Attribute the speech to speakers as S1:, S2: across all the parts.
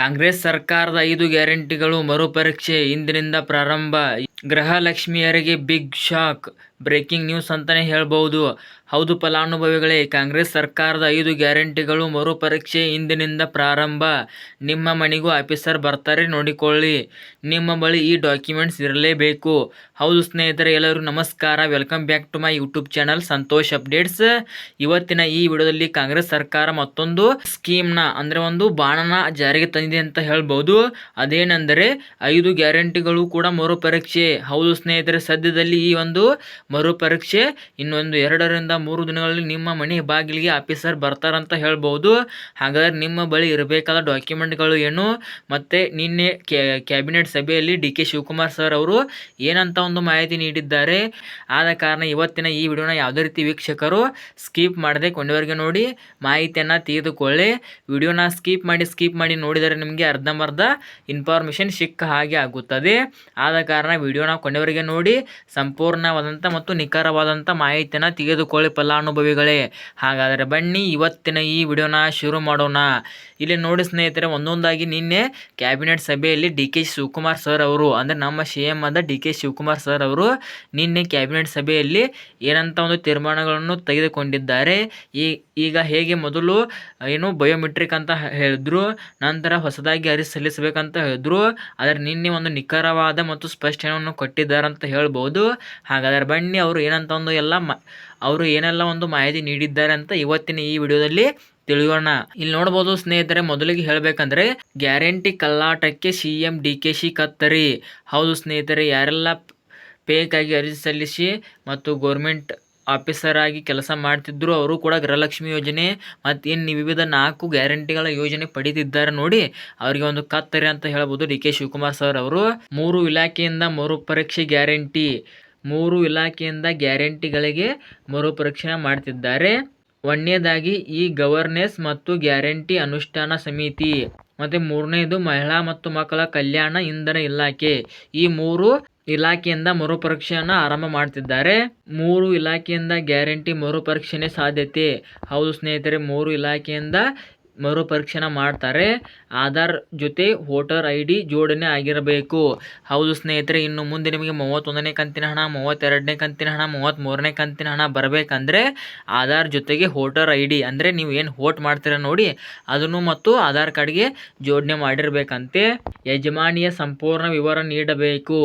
S1: ಕಾಂಗ್ರೆಸ್ ಸರ್ಕಾರದ 5 ಗ್ಯಾರಂಟಿಗಳು ಮರುಪರೀಕ್ಷೆ ಇಂದಿನಿಂದ ಪ್ರಾರಂಭ. ಗೃಹಲಕ್ಷ್ಮಿಯರಿಗೆ ಬಿಗ್ ಶಾಕ್. ಬ್ರೇಕಿಂಗ್ ನ್ಯೂಸ್ ಅಂತಾನೆ ಹೇಳ್ಬಹುದು. ಹೌದು ಫಲಾನುಭವಿಗಳೇ, ಕಾಂಗ್ರೆಸ್ ಸರ್ಕಾರದ 5 ಗ್ಯಾರಂಟಿಗಳು ಮರುಪರೀಕ್ಷೆ ಇಂದಿನಿಂದ ಪ್ರಾರಂಭ. ನಿಮ್ಮ ಮನೆಗೂ ಆಫೀಸರ್ ಬರ್ತಾರೆ, ನೋಡಿಕೊಳ್ಳಿ. ನಿಮ್ಮ ಬಳಿ ಈ ಡಾಕ್ಯುಮೆಂಟ್ಸ್ ಇರಲೇಬೇಕು. ಹೌದು ಸ್ನೇಹಿತರೆ, ಎಲ್ಲರಿಗೂ ನಮಸ್ಕಾರ. Welcome back to my YouTube channel Santosh updates. ಇವತ್ತಿನ ಈ ವಿಡಿಯೋದಲ್ಲಿ ಕಾಂಗ್ರೆಸ್ ಸರ್ಕಾರ ಮತ್ತೊಂದು ಸ್ಕೀಮ್ನ ಅಂದ್ರೆ ಒಂದು ಬಾಣನ ಜಾರಿಗೆ ತಂದಿದೆ ಅಂತ ಹೇಳ್ಬಹುದು. ಅದೇನೆಂದರೆ 5 ಗ್ಯಾರಂಟಿಗಳು ಕೂಡ ಮರುಪರೀಕ್ಷೆ. ಹೌದು ಸ್ನೇಹಿತರೆ, ಸದ್ಯದಲ್ಲಿ ಈ ಒಂದು ಮರುಪರೀಕ್ಷೆ ಇನ್ನೊಂದು 2-3 ದಿನಗಳಲ್ಲಿ ನಿಮ್ಮ ಮನೆ ಬಾಗಿಲಿಗೆ ಆಫೀಸರ್ ಬರ್ತಾರಂತ ಹೇಳ್ಬಹುದು. ಹಾಗಾದ್ರೆ ನಿಮ್ಮ ಬಳಿ ಇರಬೇಕಾದ ಡಾಕ್ಯುಮೆಂಟ್ಗಳು ಏನು, ಮತ್ತೆ ನಿನ್ನೆ ಕ್ಯಾಬಿನೆಟ್ ಸಭೆಯಲ್ಲಿ ಡಿ ಕೆ ಶಿವಕುಮಾರ್ ಸರ್ ಅವರು ಏನಂತ ಒಂದು ಮಾಹಿತಿ ನೀಡಿದ್ದಾರೆ. ಆದ ಕಾರಣ ಇವತ್ತಿನ ಈ ವಿಡಿಯೋನ ಯಾವುದೇ ರೀತಿ ವೀಕ್ಷಕರು ಸ್ಕಿಪ್ ಮಾಡದೆ ಕೊನೆವರೆಗೆ ನೋಡಿ ಮಾಹಿತಿಯನ್ನು ತೆಗೆದುಕೊಳ್ಳಿ. ವಿಡಿಯೋನ ಸ್ಕಿಪ್ ಮಾಡಿ ನೋಡಿದರೆ ನಿಮಗೆ ಅರ್ಧಂಬರ್ಧ ಇನ್ಫಾರ್ಮೇಷನ್ ಸಿಕ್ಕ ಹಾಗೆ ಆಗುತ್ತದೆ. ಆದ ಕಾರಣ ವಿಡಿಯೋನ ಕೊನೆವರೆಗೆ ನೋಡಿ ಸಂಪೂರ್ಣವಾದಂಥ ಮತ್ತು ನಿಖರವಾದಂಥ ಮಾಹಿತಿಯನ್ನು ತೆಗೆದುಕೊಳ್ಳಿ ಫಲಾನುಭವಿಗಳೇ. ಹಾಗಾದರೆ ಬನ್ನಿ ಇವತ್ತಿನ ಈ ವಿಡಿಯೋನ ಶುರು ಮಾಡೋಣ. ಇಲ್ಲಿ ನೋಡಿ ಸ್ನೇಹಿತರೆ, ಒಂದೊಂದಾಗಿ ನಿನ್ನೆ ಕ್ಯಾಬಿನೆಟ್ ಸಭೆಯಲ್ಲಿ ಡಿ ಕೆ ಶಿವಕುಮಾರ್ ಸರ್ ಅವರು ಅಂದರೆ ನಮ್ಮ CM ಆದ ಡಿ ಕೆ ಶಿವಕುಮಾರ್ ಸರ್ ಅವರು ನಿನ್ನೆ ಕ್ಯಾಬಿನೆಟ್ ಸಭೆಯಲ್ಲಿ ಏನಂತ ಒಂದು ತೀರ್ಮಾನಗಳನ್ನು ತೆಗೆದುಕೊಂಡಿದ್ದಾರೆ. ಈಗ ಹೇಗೆ ಮೊದಲು ಏನು ಬಯೋಮೆಟ್ರಿಕ್ ಅಂತ ಹೇಳಿದ್ರು, ನಂತರ ಹೊಸದಾಗಿ ಅರ್ಜಿ ಸಲ್ಲಿಸಬೇಕಂತ ಹೇಳಿದ್ರು, ಆದರೆ ನಿನ್ನೆ ಒಂದು ನಿಖರವಾದ ಮತ್ತು ಸ್ಪಷ್ಟನೆಯನ್ನು ಕೊಟ್ಟಿದ್ದಾರೆ ಅಂತ ಹೇಳ್ಬೋದು. ಹಾಗಾದರೆ ಬನ್ನಿ ಅವರು ಏನಂತ ಒಂದು ಅವರು ಏನೆಲ್ಲ ಒಂದು ಮಾಹಿತಿ ನೀಡಿದ್ದಾರೆ ಅಂತ ಇವತ್ತಿನ ಈ ವಿಡಿಯೋದಲ್ಲಿ ತಿಳಿಯೋಣ. ಇಲ್ಲಿ ನೋಡ್ಬೋದು ಸ್ನೇಹಿತರೆ, ಮೊದಲಿಗೆ ಹೇಳಬೇಕಂದ್ರೆ ಗ್ಯಾರಂಟಿ ಕಲ್ಲಾಟಕ್ಕೆ CM DKಶಿ ಕತ್ತರಿ. ಹೌದು ಸ್ನೇಹಿತರೆ, ಯಾರೆಲ್ಲ ಫೇಕಾಗಿ ಅರ್ಜಿ ಸಲ್ಲಿಸಿ ಮತ್ತು ಗೌರ್ಮೆಂಟ್ ಆಫೀಸರ್ ಆಗಿ ಕೆಲಸ ಮಾಡ್ತಿದ್ರು ಅವರು ಕೂಡ ಗೃಹಲಕ್ಷ್ಮಿ ಯೋಜನೆ ಮತ್ತು ಇನ್ನು ವಿವಿಧ 4 ಗ್ಯಾರಂಟಿಗಳ ಯೋಜನೆ ಪಡೆದಿದ್ದಾರೆ ನೋಡಿ, ಅವರಿಗೆ ಒಂದು ಕತ್ತರಿ ಅಂತ ಹೇಳ್ಬೋದು ಡಿ ಕೆ ಶಿವಕುಮಾರ್ ಸರ್ ಅವರು. 3 ಇಲಾಖೆಯಿಂದ ಮರುಪರೀಕ್ಷೆ ಗ್ಯಾರಂಟಿ. 3 ಇಲಾಖೆಯಿಂದ ಗ್ಯಾರಂಟಿಗಳಿಗೆ ಮರುಪರೀಕ್ಷೆ ಮಾಡ್ತಿದ್ದಾರೆ. ಒಂದನೇದಾಗಿ ಈ ಗವರ್ನೆನ್ಸ್ ಮತ್ತು ಗ್ಯಾರಂಟಿ ಅನುಷ್ಠಾನ ಸಮಿತಿ, ಮತ್ತು 3ನೇದು ಮಹಿಳಾ ಮತ್ತು ಮಕ್ಕಳ ಕಲ್ಯಾಣ ಇಂಧನ ಇಲಾಖೆ. ಈ 3 ಇಲಾಖೆಯಿಂದ ಮರುಪರೀಕ್ಷೆಯನ್ನು ಆರಂಭ ಮಾಡ್ತಿದ್ದಾರೆ. 3 ಇಲಾಖೆಯಿಂದ ಗ್ಯಾರಂಟಿ ಮರುಪರೀಕ್ಷೆನೇ ಸಾಧ್ಯತೆ. ಹೌದು ಸ್ನೇಹಿತರೆ, 3 ಇಲಾಖೆಯಿಂದ ಮರುಪರೀಕ್ಷೆನ ಮಾಡ್ತಾರೆ. ಆಧಾರ್ ಜೊತೆ ವೋಟರ್ ID ಜೋಡಣೆ ಆಗಿರಬೇಕು. ಹೌದು ಸ್ನೇಹಿತರೆ, ಇನ್ನು ಮುಂದೆ ನಿಮಗೆ 31ನೇ ಕಂತಿನ ಹಣ, 32ನೇ ಕಂತಿನ ಹಣ, 33ನೇ ಕಂತಿನ ಹಣ ಬರಬೇಕಂದ್ರೆ ಆಧಾರ್ ಜೊತೆಗೆ ವೋಟರ್ ID ಅಂದರೆ ನೀವು ಏನು ವೋಟ್ ಮಾಡ್ತೀರ ನೋಡಿ ಅದನ್ನು ಮತ್ತು ಆಧಾರ್ ಕಾರ್ಡ್ಗೆ ಜೋಡಣೆ ಮಾಡಿರಬೇಕಂತೆ. ಯಜಮಾನಿಯ ಸಂಪೂರ್ಣ ವಿವರ ನೀಡಬೇಕು.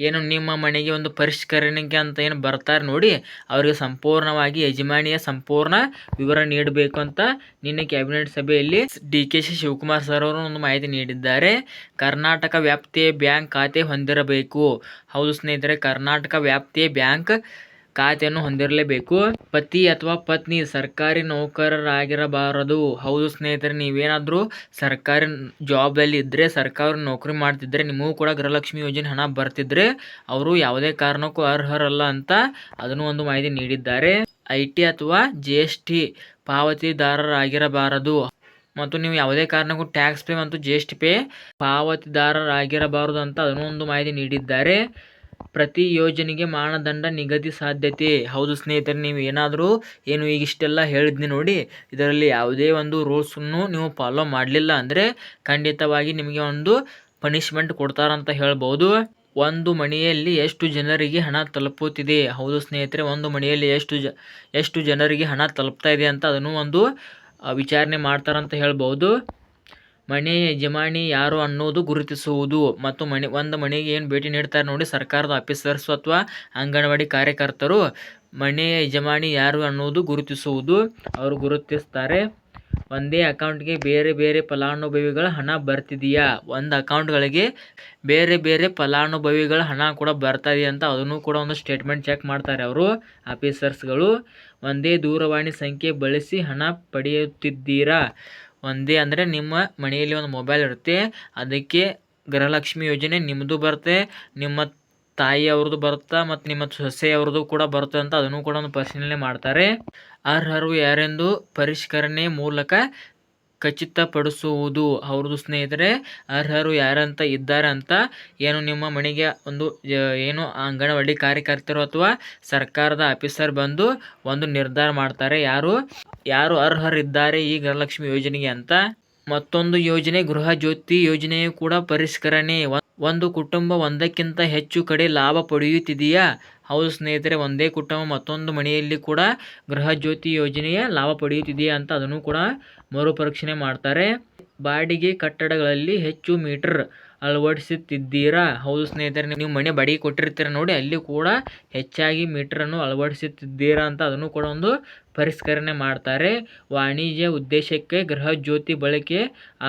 S1: ಏನು ನಿಮ್ಮ ಮನೆಗೆ ಒಂದು ಪರಿಷ್ಕರಣೆಗೆ ಅಂತ ಏನು ಬರ್ತಾರೆ ನೋಡಿ, ಅವರಿಗೆ ಸಂಪೂರ್ಣವಾಗಿ ಯಜಮಾನಿಯ ಸಂಪೂರ್ಣ ವಿವರ ನೀಡಬೇಕು ಅಂತ ನಿನ್ನೆ ಕ್ಯಾಬಿನೆಟ್ ಸಭೆಯಲ್ಲಿ DK ಶಿವಕುಮಾರ್ ಸರ್ ಅವರು ಒಂದು ಮಾಹಿತಿ ನೀಡಿದ್ದಾರೆ. ಕರ್ನಾಟಕ ವ್ಯಾಪ್ತಿಯ ಬ್ಯಾಂಕ್ ಖಾತೆ ಹೊಂದಿರಬೇಕು. ಹೌದು ಸ್ನೇಹಿತರೆ, ಕರ್ನಾಟಕ ವ್ಯಾಪ್ತಿಯ ಬ್ಯಾಂಕ್ ಖಾತೆಯನ್ನು ಹೊಂದಿರಲೇಬೇಕು. ಪತಿ ಅಥವಾ ಪತ್ನಿ ಸರ್ಕಾರಿ ನೌಕರರಾಗಿರಬಾರದು. ಹೌದು ಸ್ನೇಹಿತರೆ, ನೀವೇನಾದರೂ ಸರ್ಕಾರಿ ಜಾಬಲ್ಲಿ ಇದ್ದರೆ, ಸರ್ಕಾರಿ ನೌಕರಿ ಮಾಡ್ತಿದ್ರೆ, ನಿಮಗೂ ಕೂಡ ಗೃಹಲಕ್ಷ್ಮಿ ಯೋಜನೆ ಹಣ ಬರ್ತಿದ್ರೆ ಅವರು ಯಾವುದೇ ಕಾರಣಕ್ಕೂ ಅರ್ಹರಲ್ಲ ಅಂತ ಅದನ್ನು ಒಂದು ಮಾಹಿತಿ ನೀಡಿದ್ದಾರೆ. IT ಅಥವಾ GST ಪಾವತಿದಾರರಾಗಿರಬಾರದು ಮತ್ತು ನೀವು ಯಾವುದೇ ಕಾರಣಕ್ಕೂ ಟ್ಯಾಕ್ಸ್ ಪೇ ಮತ್ತು GST ಪೇ ಪಾವತಿದಾರರಾಗಿರಬಾರದು ಅಂತ ಅದನ್ನು ಒಂದು ಮಾಹಿತಿ ನೀಡಿದ್ದಾರೆ. ಪ್ರತಿ ಯೋಜನೆಗೆ ಮಾನದಂಡ ನಿಗದಿ ಸಾಧ್ಯತೆ. ಹೌದು ಸ್ನೇಹಿತರೆ, ನೀವು ಏನಾದರೂ ಏನು ಈಗ ಇಷ್ಟೆಲ್ಲ ಹೇಳಿದ್ನಿ ನೋಡಿ, ಇದರಲ್ಲಿ ಯಾವುದೇ ಒಂದು ರೂಲ್ಸನ್ನು ನೀವು ಫಾಲೋ ಮಾಡಲಿಲ್ಲ ಅಂದರೆ ಖಂಡಿತವಾಗಿ ನಿಮಗೆ ಒಂದು ಪನಿಷ್ಮೆಂಟ್ ಕೊಡ್ತಾರಂತ ಹೇಳ್ಬೋದು. ಒಂದು ಮನೆಯಲ್ಲಿ ಎಷ್ಟು ಜನರಿಗೆ ಹಣ ತಲುಪುತ್ತಿದೆ. ಹೌದು ಸ್ನೇಹಿತರೆ, ಒಂದು ಮನೆಯಲ್ಲಿ ಎಷ್ಟು ಜನರಿಗೆ ಹಣ ತಲುಪ್ತಾ ಇದೆ ಅಂತ ಅದನ್ನು ಒಂದು ವಿಚಾರಣೆ ಮಾಡ್ತಾರಂತ ಹೇಳ್ಬೋದು. ಮನೆ ಯಜಮಾನಿ ಯಾರು ಅನ್ನೋದು ಗುರುತಿಸುವುದು ಮತ್ತು ಒಂದು ಮನೆಗೆ ಏನು ಭೇಟಿ ನೀಡ್ತಾರೆ ನೋಡಿ ಸರ್ಕಾರದ ಆಫೀಸರ್ಸು ಅಥವಾ ಅಂಗನವಾಡಿ ಕಾರ್ಯಕರ್ತರು, ಮನೆ ಯಜಮಾನಿ ಯಾರು ಅನ್ನೋದು ಗುರುತಿಸುವುದು. ಅವರು ಗುರುತಿಸ್ತಾರೆ. ಒಂದೇ ಅಕೌಂಟ್ಗೆ ಬೇರೆ ಬೇರೆ ಫಲಾನುಭವಿಗಳ ಹಣ ಬರ್ತಿದೆಯಾ, ಒಂದು ಅಕೌಂಟ್ಗಳಿಗೆ ಬೇರೆ ಬೇರೆ ಫಲಾನುಭವಿಗಳ ಹಣ ಕೂಡ ಬರ್ತಾ ಇದೆಯಾ ಅಂತ ಅದನ್ನು ಕೂಡ ಒಂದು ಸ್ಟೇಟ್ಮೆಂಟ್ ಚೆಕ್ ಮಾಡ್ತಾರೆ ಅವರು ಆಫೀಸರ್ಸ್ಗಳು. ಒಂದೇ ದೂರವಾಣಿ ಸಂಖ್ಯೆ ಬಳಸಿ ಹಣ ಪಡೆಯುತ್ತಿದ್ದೀರಾ. ಒಂದೇ ಅಂದರೆ ನಿಮ್ಮ ಮನೆಯಲ್ಲಿ ಒಂದು ಮೊಬೈಲ್ ಇರುತ್ತೆ, ಅದಕ್ಕೆ ಗೃಹಲಕ್ಷ್ಮಿ ಯೋಜನೆ ನಿಮ್ಮದು ಬರುತ್ತೆ, ನಿಮ್ಮ ತಾಯಿಯವ್ರದ್ದು ಬರುತ್ತಾ ಮತ್ತು ನಿಮ್ಮ ಸೊಸೆಯವ್ರದ್ದು ಕೂಡ ಬರುತ್ತೆ ಅಂತ ಅದನ್ನು ಕೂಡ ಒಂದು ಪರಿಶೀಲನೆ ಮಾಡ್ತಾರೆ. ಅರ್ಹರು ಯಾರೆಂದು ಪರಿಷ್ಕರಣೆ ಮೂಲಕ ಖಚಿತಪಡಿಸುವುದು. ಅವ್ರದ್ದು ಸ್ನೇಹಿತರೆ, ಅರ್ಹರು ಯಾರಂತ ಇದ್ದಾರೆ ಅಂತ ಏನು ನಿಮ್ಮ ಮನೆಗೆ ಒಂದು ಏನು ಅಂಗನವಾಡಿ ಕಾರ್ಯಕರ್ತರು ಅಥವಾ ಸರ್ಕಾರದ ಆಫೀಸರ್ ಬಂದು ಒಂದು ನಿರ್ಧಾರ ಮಾಡ್ತಾರೆ, ಯಾರು ಅರ್ಹರಿದ್ದಾರೆ ಈ ಗೃಹಲಕ್ಷ್ಮಿ ಯೋಜನೆಗೆ ಅಂತ. ಮತ್ತೊಂದು ಯೋಜನೆ ಗೃಹ ಜ್ಯೋತಿ ಯೋಜನೆಯು ಕೂಡ ಪರಿಷ್ಕರಣೆ. ಒಂದು ಕುಟುಂಬ ಒಂದಕ್ಕಿಂತ ಹೆಚ್ಚು ಕಡೆ ಲಾಭ ಪಡೆಯುತ್ತಿದೆಯಾ? ಹೌದು ಸ್ನೇಹಿತರೆ, ಒಂದೇ ಕುಟುಂಬ ಮತ್ತೊಂದು ಮನೆಯಲ್ಲಿ ಕೂಡ ಗೃಹ ಜ್ಯೋತಿ ಯೋಜನೆಯ ಲಾಭ ಪಡೆಯುತ್ತಿದೆಯಾ ಅಂತ ಅದನ್ನು ಕೂಡ ಮರುಪರೀಕ್ಷಣೆ ಮಾಡ್ತಾರೆ. ಬಾಡಿಗೆ ಕಟ್ಟಡಗಳಲ್ಲಿ ಹೆಚ್ಚು ಮೀಟರ್ ಅಳವಡಿಸುತ್ತಿದ್ದೀರಾ? ಹೌದು ಸ್ನೇಹಿತರೆ, ನೀವು ಮನೆ ಬಾಡಿಗೆ ಕೊಟ್ಟಿರ್ತೀರ ನೋಡಿ, ಅಲ್ಲಿ ಕೂಡ ಹೆಚ್ಚಾಗಿ ಮೀಟರನ್ನು ಅಳವಡಿಸುತ್ತಿದ್ದೀರಾ ಅಂತ ಅದನ್ನು ಕೂಡ ಒಂದು ಪರಿಷ್ಕರಣೆ ಮಾಡ್ತಾರೆ. ವಾಣಿಜ್ಯ ಉದ್ದೇಶಕ್ಕೆ ಗೃಹ ಜ್ಯೋತಿ ಬಳಕೆ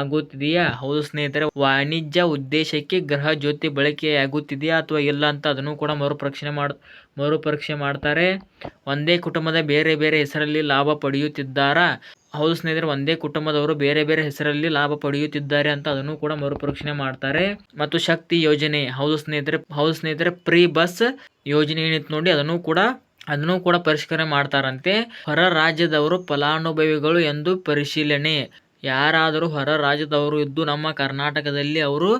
S1: ಆಗುತ್ತಿದೆಯಾ? ಹೌದು ಸ್ನೇಹಿತರೆ, ವಾಣಿಜ್ಯ ಉದ್ದೇಶಕ್ಕೆ ಗೃಹ ಜ್ಯೋತಿ ಬಳಕೆ ಆಗುತ್ತಿದೆಯಾ ಅಥವಾ ಇಲ್ಲ ಅಂತ ಅದನ್ನು ಕೂಡ ಮರುಪರೀಕ್ಷೆ ಮಾಡ್ತಾರೆ. ಒಂದೇ ಕುಟುಂಬದ ಬೇರೆ ಬೇರೆ ಹೆಸರಲ್ಲಿ ಲಾಭ ಪಡೆಯುತ್ತಿದ್ದಾರಾ? ಹೌದು ಸ್ನೇಹಿತರೆ, ಒಂದೇ ಕುಟುಂಬದವರು ಬೇರೆ ಬೇರೆ ಹೆಸರಲ್ಲಿ ಲಾಭ ಪಡೆಯುತ್ತಿದ್ದಾರೆ ಅಂತ ಅದನ್ನು ಕೂಡ ಮರುಪರೀಕ್ಷಣೆ ಮಾಡ್ತಾರೆ. ಮತ್ತು ಶಕ್ತಿ ಯೋಜನೆ, ಹೌದು ಸ್ನೇಹಿತರೆ, ಫ್ರೀ ಬಸ್ ಯೋಜನೆ ಏನಿತ್ತು ನೋಡಿ, ಅದನ್ನು ಕೂಡ ಪರಿಷ್ಕರಣೆ ಮಾಡ್ತಾರಂತೆ. ಹೊರ ರಾಜ್ಯದವರು ಫಲಾನುಭವಿಗಳು ಎಂದು ಪರಿಶೀಲನೆ. ಯಾರಾದರೂ ಹೊರ ರಾಜ್ಯದವರು ಇದ್ದು ನಮ್ಮ ಕರ್ನಾಟಕದಲ್ಲಿ ಅವರು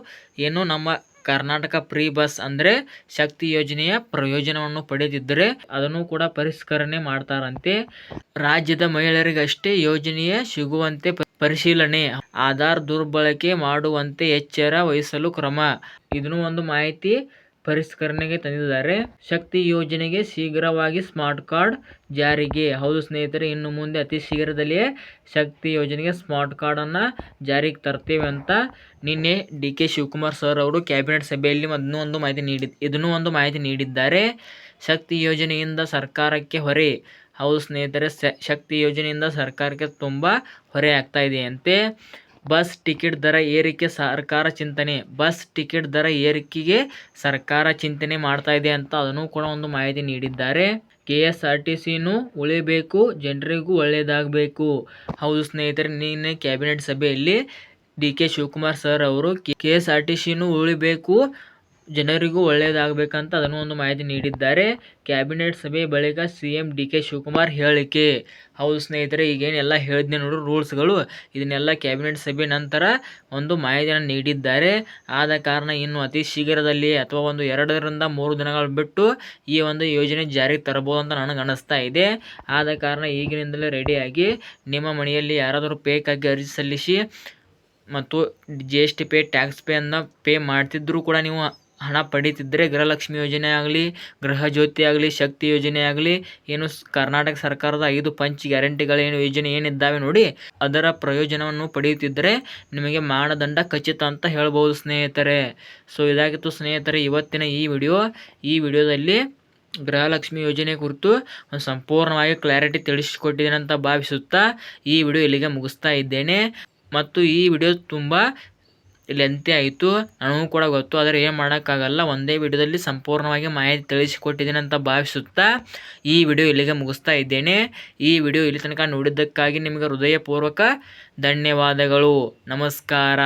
S1: ನಮ್ಮ ಕರ್ನಾಟಕ ಫ್ರೀ ಬಸ್ ಅಂದರೆ ಶಕ್ತಿ ಯೋಜನೆಯ ಪ್ರಯೋಜನವನ್ನು ಪಡೆದಿದ್ದರೆ ಅದನ್ನು ಕೂಡ ಪರಿಷ್ಕರಣೆ ಮಾಡ್ತಾರಂತೆ. ರಾಜ್ಯದ ಮಹಿಳೆಯರಿಗಷ್ಟೇ ಯೋಜನೆಯ ಸಿಗುವಂತೆ ಪರಿಶೀಲನೆ. ಆಧಾರ್ ದುರ್ಬಳಕೆ ಮಾಡುವಂತೆ ಎಚ್ಚರ ವಹಿಸಲು ಕ್ರಮ. ಇದನ್ನು ಒಂದು ಮಾಹಿತಿ ಪರಿಷ್ಕರಣೆಗೆ ತಂದಿದ್ದಾರೆ. ಶಕ್ತಿ ಯೋಜನೆಗೆ ಶೀಘ್ರವಾಗಿ ಸ್ಮಾರ್ಟ್ ಕಾರ್ಡ್ ಜಾರಿಗೆ. ಹೌದು ಸ್ನೇಹಿತರೆ, ಇನ್ನು ಮುಂದೆ ಅತಿ ಶೀಘ್ರದಲ್ಲಿಯೇ ಶಕ್ತಿ ಯೋಜನೆಗೆ ಸ್ಮಾರ್ಟ್ ಕಾರ್ಡನ್ನು ಜಾರಿಗೆ ತರ್ತೇವೆ ಅಂತ ನಿನ್ನೆ DK ಶಿವಕುಮಾರ್ ಸರ್ ಅವರು ಕ್ಯಾಬಿನೆಟ್ ಸಭೆಯಲ್ಲಿ ಇದನ್ನು ಒಂದು ಮಾಹಿತಿ ನೀಡಿದ್ದಾರೆ. ಶಕ್ತಿ ಯೋಜನೆಯಿಂದ ಸರ್ಕಾರಕ್ಕೆ ಹೊರೆ. ಹೌದು ಸ್ನೇಹಿತರೆ, ಶಕ್ತಿ ಯೋಜನೆಯಿಂದ ಸರ್ಕಾರಕ್ಕೆ ತುಂಬ ಹೊರೆ ಆಗ್ತಾ ಇದೆಯಂತೆ. ಬಸ್ ಟಿಕೆಟ್ ದರ ಏರಿಕೆ ಸರ್ಕಾರ ಚಿಂತನೆ. ಬಸ್ ಟಿಕೆಟ್ ದರ ಏರಿಕೆಗೆ ಸರ್ಕಾರ ಚಿಂತನೆ ಮಾಡ್ತಾ ಇದೆ ಅಂತ ಅದನ್ನು ಕೂಡ ಒಂದು ಮಾಹಿತಿ ನೀಡಿದ್ದಾರೆ. KSRTCನೂ ಉಳಿಬೇಕು, ಜನರಿಗೂ ಒಳ್ಳೆಯದಾಗಬೇಕು. ಹೌದು ಸ್ನೇಹಿತರೆ, ನಿನ್ನೆ ಕ್ಯಾಬಿನೆಟ್ ಸಭೆಯಲ್ಲಿ DK ಶಿವಕುಮಾರ್ ಸರ್ ಅವರು KSRTCನೂ ಉಳಿಬೇಕು, ಜನರಿಗೂ ಒಳ್ಳೆಯದಾಗಬೇಕಂತ ಅದನ್ನು ಒಂದು ಮಾಹಿತಿ ನೀಡಿದ್ದಾರೆ. ಕ್ಯಾಬಿನೆಟ್ ಸಭೆ ಬಳಿಕ CM DK ಶಿವಕುಮಾರ್ ಹೇಳಿಕೆ. ಹೌದು ಸ್ನೇಹಿತರೆ, ಈಗೇನೆಲ್ಲ ಹೇಳಿದ್ನೆ ನೋಡ್ರಿ ರೂಲ್ಸ್ಗಳು, ಇದನ್ನೆಲ್ಲ ಕ್ಯಾಬಿನೆಟ್ ಸಭೆ ನಂತರ ಒಂದು ಮಾಹಿತಿಯನ್ನು ನೀಡಿದ್ದಾರೆ. ಆದ ಕಾರಣ ಇನ್ನು ಅತಿ ಶೀಘ್ರದಲ್ಲಿ ಅಥವಾ ಒಂದು 2ರಿಂದ 3 ದಿನಗಳು ಬಿಟ್ಟು ಈ ಒಂದು ಯೋಜನೆ ಜಾರಿಗೆ ತರಬಹುದು ಅಂತ ನನಗೆ ಅನ್ನಿಸ್ತಾ ಇದೆ. ಆದ ಕಾರಣ ಈಗಿನಿಂದಲೇ ರೆಡಿಯಾಗಿ ನಿಮ್ಮ ಮನೆಯಲ್ಲಿ ಯಾರಾದರೂ ಫೇಕಾಗಿ ಅರ್ಜಿ ಸಲ್ಲಿಸಿ ಮತ್ತು GST ಪೇ, ಟ್ಯಾಕ್ಸ್ ಪೇ ಮಾಡ್ತಿದ್ರೂ ಕೂಡ ನೀವು ಹಣ ಪಡೀತಿದ್ದರೆ ಗೃಹಲಕ್ಷ್ಮಿ ಯೋಜನೆ ಆಗಲಿ, ಗೃಹ ಜ್ಯೋತಿ ಆಗಲಿ, ಶಕ್ತಿ ಯೋಜನೆ ಆಗಲಿ, ಕರ್ನಾಟಕ ಸರ್ಕಾರದ 5 ಪಂಚ್ ಗ್ಯಾರಂಟಿಗಳ ಯೋಜನೆ ಏನಿದ್ದಾವೆ ನೋಡಿ, ಅದರ ಪ್ರಯೋಜನವನ್ನು ಪಡೆಯುತ್ತಿದ್ದರೆ ನಿಮಗೆ ಮಾನದಂಡ ಖಚಿತ ಅಂತ ಹೇಳ್ಬೋದು ಸ್ನೇಹಿತರೆ. ಸೊ ಇದಾಗಿತ್ತು ಸ್ನೇಹಿತರೆ ಇವತ್ತಿನ ಈ ವಿಡಿಯೋದಲ್ಲಿ ಗೃಹಲಕ್ಷ್ಮಿ ಯೋಜನೆ ಕುರಿತು ಒಂದು ಸಂಪೂರ್ಣವಾಗಿ ಕ್ಲಾರಿಟಿ ತಿಳಿಸಿಕೊಟ್ಟಿದ್ದೇನೆ ಅಂತ ಭಾವಿಸುತ್ತಾ ಈ ವಿಡಿಯೋ ಇಲ್ಲಿಗೆ ಮುಗಿಸ್ತಾ ಇದ್ದೇನೆ. ಮತ್ತು ಈ ವಿಡಿಯೋ ತುಂಬ ಲೆಂತಿ ಆಯಿತು, ನನಗೂ ಕೂಡ ಗೊತ್ತು, ಆದರೆ ಏನು ಮಾಡೋಕ್ಕಾಗಲ್ಲ, ಒಂದೇ ವಿಡಿಯೋದಲ್ಲಿ ಸಂಪೂರ್ಣವಾಗಿ ಮಾಹಿತಿ ತಿಳಿಸಿಕೊಟ್ಟಿದ್ದೇನೆ ಅಂತ ಭಾವಿಸುತ್ತಾ ಈ ವಿಡಿಯೋ ಇಲ್ಲಿಗೆ ಮುಗಿಸ್ತಾ ಇದ್ದೇನೆ. ಈ ವಿಡಿಯೋ ಇಲ್ಲಿ ತನಕ ನೋಡಿದ್ದಕ್ಕಾಗಿ ನಿಮಗೆ ಹೃದಯಪೂರ್ವಕ ಧನ್ಯವಾದಗಳು. ನಮಸ್ಕಾರ.